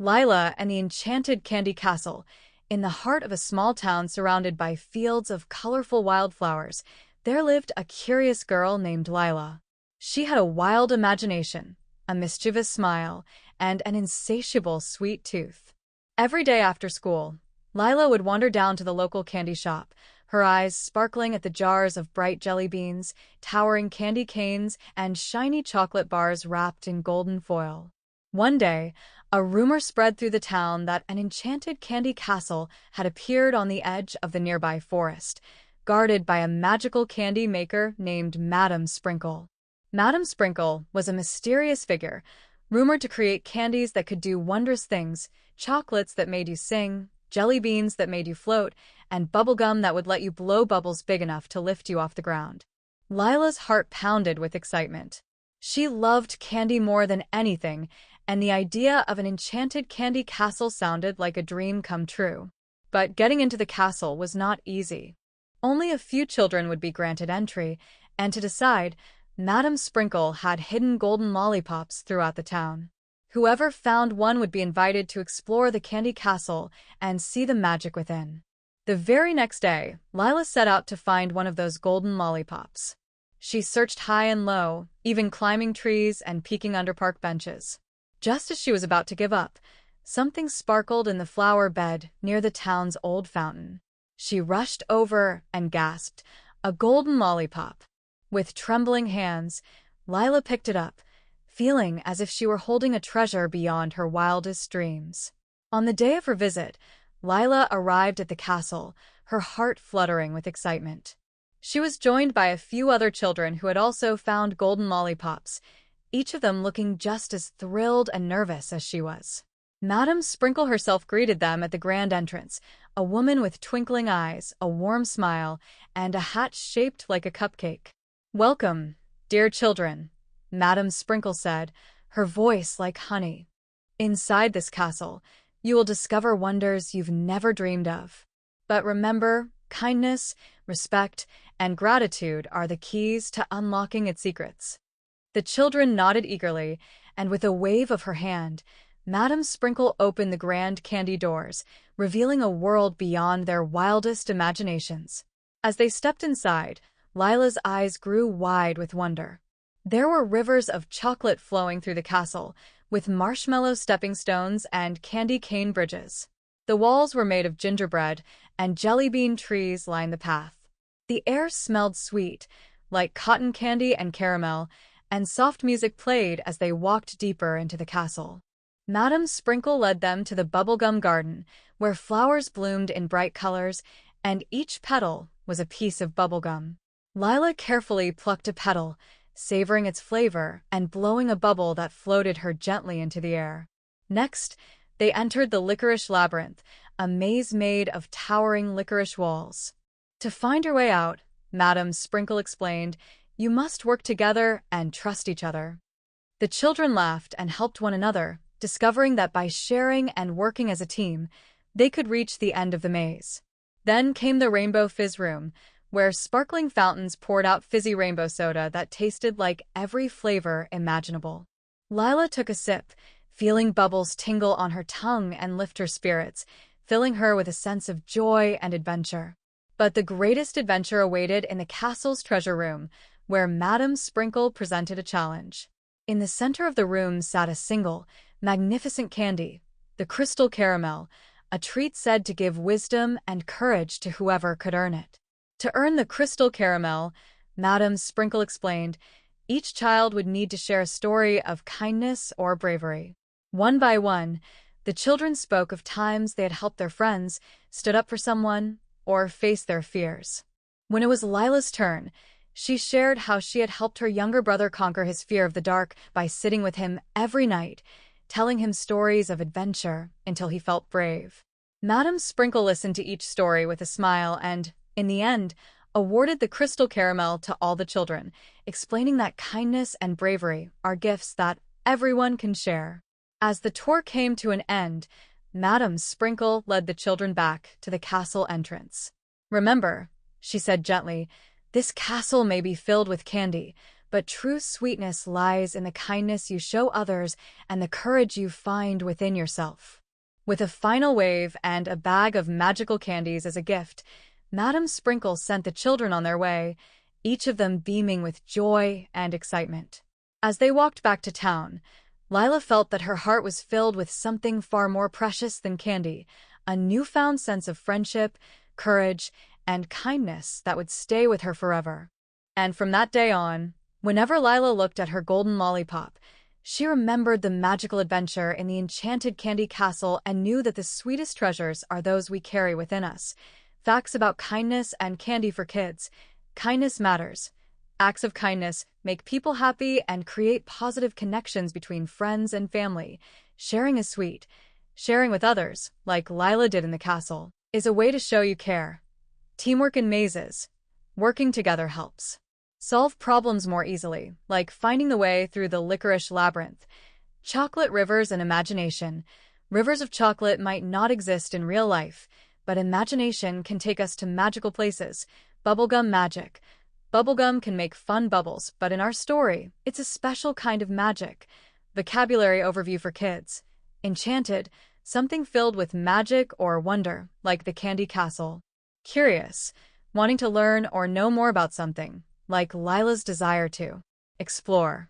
Lila and the Enchanted Candy Castle. In the heart of a small town surrounded by fields of colorful wildflowers, there lived a curious girl named Lila. She had a wild imagination, a mischievous smile, and an insatiable sweet tooth. Every day after school, Lila would wander down to the local candy shop, her eyes sparkling at the jars of bright jelly beans, towering candy canes, and shiny chocolate bars wrapped in golden foil. One day, a rumor spread through the town that an enchanted candy castle had appeared on the edge of the nearby forest, guarded by a magical candy maker named Madame Sprinkle. Madame Sprinkle was a mysterious figure, rumored to create candies that could do wondrous things, chocolates that made you sing, jelly beans that made you float, and bubblegum that would let you blow bubbles big enough to lift you off the ground. Lila's heart pounded with excitement. She loved candy more than anything, and the idea of an enchanted candy castle sounded like a dream come true. But getting into the castle was not easy. Only a few children would be granted entry, and to decide, Madame Sprinkle had hidden golden lollipops throughout the town. Whoever found one would be invited to explore the candy castle and see the magic within. The very next day, Lila set out to find one of those golden lollipops. She searched high and low, even climbing trees and peeking under park benches. Just as she was about to give up, something sparkled in the flower bed near the town's old fountain. She rushed over and gasped, "A golden lollipop!" With trembling hands, Lila picked it up, feeling as if she were holding a treasure beyond her wildest dreams. On the day of her visit, Lila arrived at the castle, her heart fluttering with excitement. She was joined by a few other children who had also found golden lollipops, each of them looking just as thrilled and nervous as she was. Madame Sprinkle herself greeted them at the grand entrance, a woman with twinkling eyes, a warm smile, and a hat shaped like a cupcake. "Welcome, dear children," Madame Sprinkle said, her voice like honey. "Inside this castle, you will discover wonders you've never dreamed of. But remember, kindness, respect, and gratitude are the keys to unlocking its secrets." The children nodded eagerly, and with a wave of her hand, Madame Sprinkle opened the grand candy doors, revealing a world beyond their wildest imaginations. As they stepped inside, Lila's eyes grew wide with wonder. There were rivers of chocolate flowing through the castle, with marshmallow stepping stones and candy cane bridges. The walls were made of gingerbread, and jelly bean trees lined the path. The air smelled sweet, like cotton candy and caramel, and soft music played as they walked deeper into the castle. Madame Sprinkle led them to the bubblegum garden, where flowers bloomed in bright colors, and each petal was a piece of bubblegum. Lila carefully plucked a petal, savoring its flavor and blowing a bubble that floated her gently into the air. Next, they entered the Licorice Labyrinth, a maze made of towering licorice walls. To find your way out, Madame Sprinkle explained, you must work together and trust each other. The children laughed and helped one another, discovering that by sharing and working as a team, they could reach the end of the maze. Then came the Rainbow Fizz Room, where sparkling fountains poured out fizzy rainbow soda that tasted like every flavor imaginable. Lila took a sip, feeling bubbles tingle on her tongue and lift her spirits, filling her with a sense of joy and adventure. But the greatest adventure awaited in the castle's treasure room, where Madame Sprinkle presented a challenge. In the center of the room sat a single, magnificent candy, the crystal caramel, a treat said to give wisdom and courage to whoever could earn it. To earn the crystal caramel, Madame Sprinkle explained, each child would need to share a story of kindness or bravery. One by one, the children spoke of times they had helped their friends, stood up for someone, or faced their fears. When it was Lila's turn, she shared how she had helped her younger brother conquer his fear of the dark by sitting with him every night, telling him stories of adventure until he felt brave. Madame Sprinkle listened to each story with a smile and, in the end, awarded the crystal caramel to all the children, explaining that kindness and bravery are gifts that everyone can share. As the tour came to an end, Madame Sprinkle led the children back to the castle entrance. "Remember," she said gently, "this castle may be filled with candy, but true sweetness lies in the kindness you show others and the courage you find within yourself. With a final wave and a bag of magical candies as a gift, Madame Sprinkle sent the children on their way, each of them beaming with joy and excitement. As they walked back to town, Lila felt that her heart was filled with something far more precious than candy, a newfound sense of friendship, courage, and kindness that would stay with her forever. And from that day on, whenever Lila looked at her golden lollipop, she remembered the magical adventure in the Enchanted Candy Castle and knew that the sweetest treasures are those we carry within us. Facts about kindness and candy for kids. Kindness matters. Acts of kindness make people happy and create positive connections between friends and family. Sharing is sweet. Sharing with others, like Lila did in the castle, is a way to show you care. Teamwork in mazes. Working together helps solve problems more easily, like finding the way through the Licorice Labyrinth. Chocolate rivers and imagination. Rivers of chocolate might not exist in real life, but imagination can take us to magical places. Bubblegum magic. Bubblegum can make fun bubbles, but in our story, it's a special kind of magic. Vocabulary overview for kids. Enchanted, something filled with magic or wonder, like the Candy Castle. Curious, wanting to learn or know more about something, like Lila's desire to explore.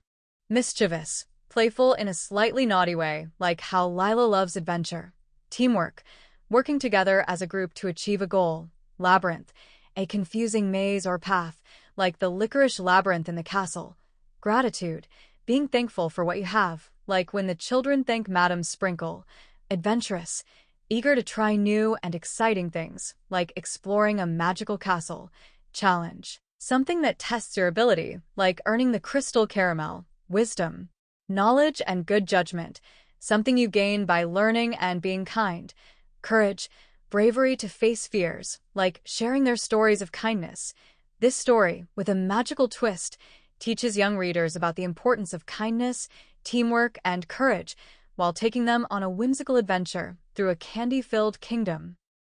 Mischievous, playful in a slightly naughty way, like how Lila loves adventure. Teamwork, working together as a group to achieve a goal. Labyrinth, a confusing maze or path, like the Licorice Labyrinth in the castle. Gratitude, being thankful for what you have, like when the children thank Madame Sprinkle. Adventurous, eager to try new and exciting things, like exploring a magical castle. Challenge, something that tests your ability, like earning the crystal caramel. Wisdom, knowledge and good judgment, something you gain by learning and being kind. Courage, bravery to face fears, like sharing their stories of kindness. This story, with a magical twist, teaches young readers about the importance of kindness, teamwork, and courage, while taking them on a whimsical adventure through a candy-filled kingdom.